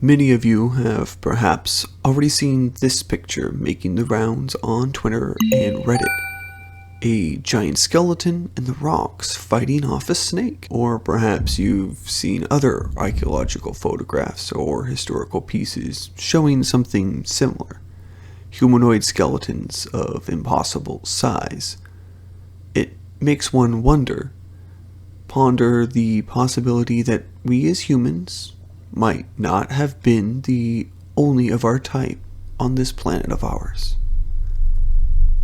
Many of you have perhaps already seen this picture making the rounds on Twitter and Reddit. A giant skeleton in the rocks fighting off a snake. Or perhaps you've seen other archaeological photographs or historical pieces showing something similar. Humanoid skeletons of impossible size. It makes one ponder the possibility that we as humans might not have been the only of our type on this planet of ours.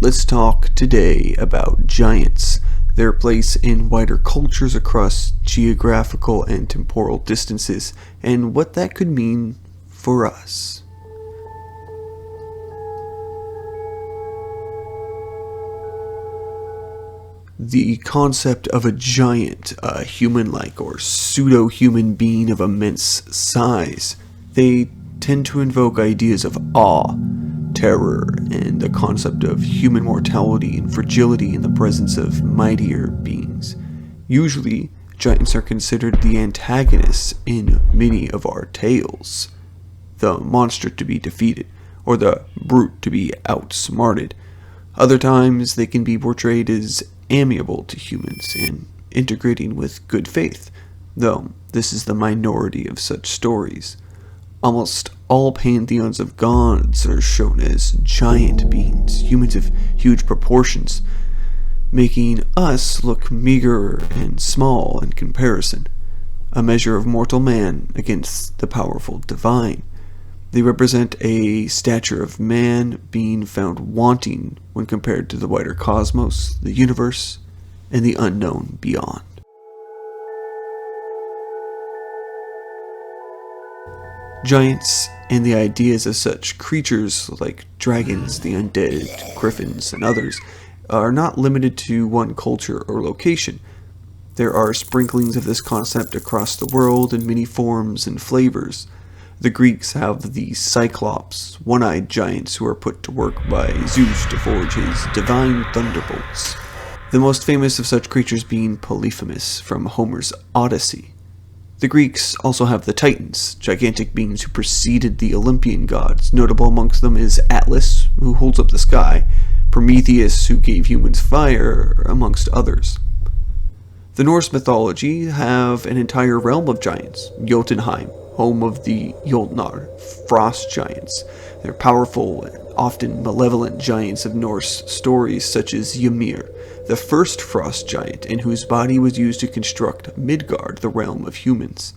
Let's talk today about giants, their place in wider cultures across geographical and temporal distances, and what that could mean for us. The concept of a giant, a human-like or pseudo-human being of immense size, they tend to invoke ideas of awe, terror, and the concept of human mortality and fragility in the presence of mightier beings. Usually, giants are considered the antagonists in many of our tales, the monster to be defeated, or the brute to be outsmarted. Other times, they can be portrayed as amiable to humans and integrating with good faith, though this is the minority of such stories. Almost all pantheons of gods are shown as giant beings, humans of huge proportions, making us look meager and small in comparison, a measure of mortal man against the powerful divine. They represent a stature of man being found wanting when compared to the wider cosmos, the universe, and the unknown beyond. Giants and the ideas of such creatures like dragons, the undead, griffins, and others are not limited to one culture or location. There are sprinklings of this concept across the world in many forms and flavors. The Greeks have the Cyclops, one-eyed giants who are put to work by Zeus to forge his divine thunderbolts. The most famous of such creatures being Polyphemus from Homer's Odyssey. The Greeks also have the Titans, gigantic beings who preceded the Olympian gods. Notable amongst them is Atlas, who holds up the sky, Prometheus, who gave humans fire, amongst others. The Norse mythology have an entire realm of giants, Jotunheim, home of the Jotnar, frost giants. They're powerful and often malevolent giants of Norse stories such as Ymir, the first frost giant and whose body was used to construct Midgard, the realm of humans.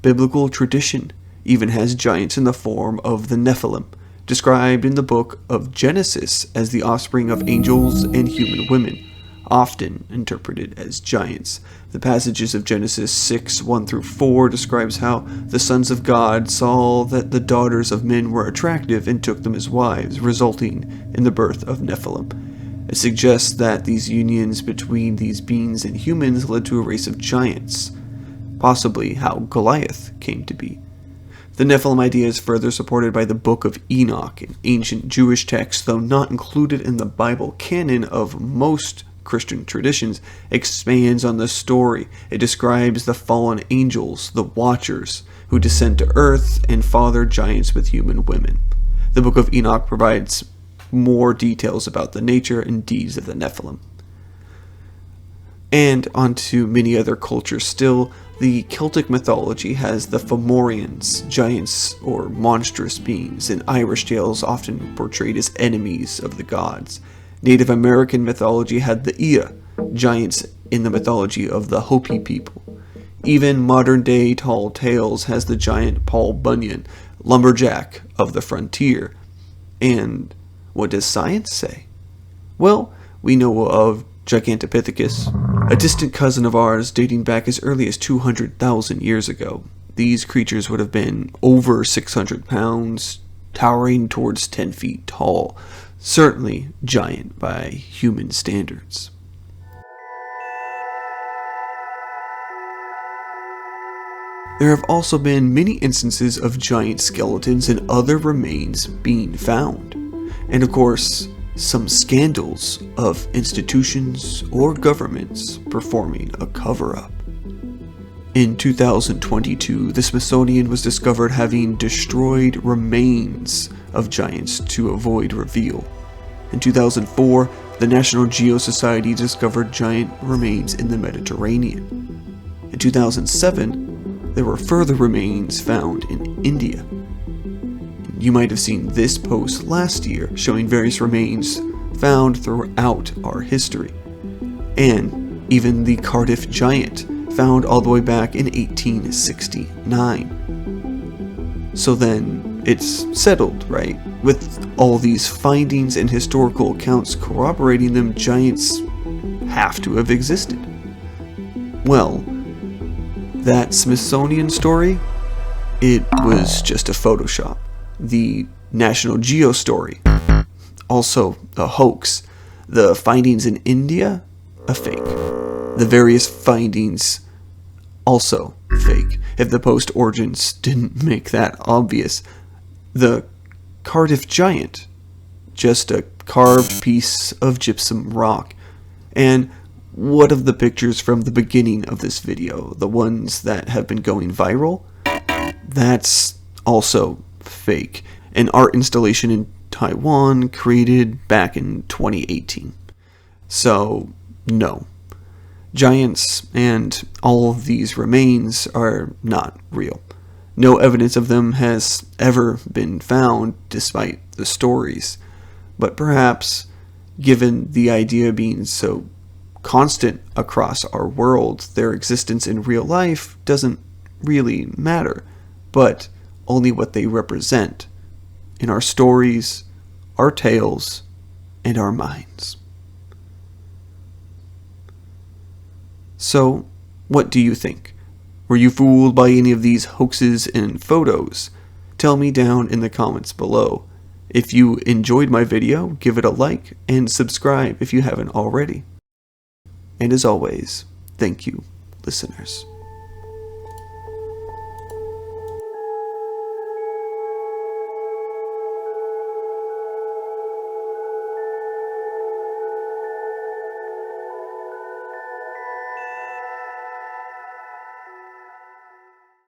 Biblical tradition even has giants in the form of the Nephilim, described in the book of Genesis as the offspring of angels and human women, often interpreted as giants. The passages of Genesis 6:1-4 describes how the sons of God saw that the daughters of men were attractive and took them as wives, resulting in the birth of Nephilim. It suggests that these unions between these beings and humans led to a race of giants, possibly how Goliath came to be. The Nephilim idea is further supported by the Book of Enoch, an ancient Jewish text, though not included in the Bible canon of most Christian traditions, expands on the story. It describes the fallen angels, the Watchers, who descend to earth and father giants with human women. The Book of Enoch provides more details about the nature and deeds of the Nephilim. And onto many other cultures still, the Celtic mythology has the Fomorians, giants or monstrous beings, in Irish tales often portrayed as enemies of the gods. Native American mythology had the Ea, giants in the mythology of the Hopi people. Even modern-day tall tales has the giant Paul Bunyan, lumberjack of the frontier. And what does science say? Well, we know of Gigantopithecus, a distant cousin of ours dating back as early as 200,000 years ago. These creatures would have been over 600 pounds, towering towards 10 feet tall. Certainly giant by human standards. There have also been many instances of giant skeletons and other remains being found. And of course, some scandals of institutions or governments performing a cover-up. In 2022, the Smithsonian was discovered having destroyed remains of giants to avoid reveal. In 2004, the National Geo Society discovered giant remains in the Mediterranean. In 2007, there were further remains found in India. You might have seen this post last year showing various remains found throughout our history. And even the Cardiff giant, found all the way back in 1869. So then, it's settled, right? With all these findings and historical accounts corroborating them, giants have to have existed. Well, that Smithsonian story, it was just a Photoshop. The National Geo story, also a hoax. The findings in India, a fake. The various findings, also fake. If the post origins didn't make that obvious. The Cardiff giant, just a carved piece of gypsum rock. And what of the pictures from the beginning of this video, the ones that have been going viral? That's also fake. An art installation in Taiwan created back in 2018. So, no. Giants and all of these remains are not real. No evidence of them has ever been found despite the stories. But perhaps, given the idea being so constant across our world, their existence in real life doesn't really matter, but only what they represent in our stories, our tales, and our minds. So, what do you think? Were you fooled by any of these hoaxes and photos? Tell me down in the comments below. If you enjoyed my video, give it a like and subscribe if you haven't already. And as always, thank you, listeners.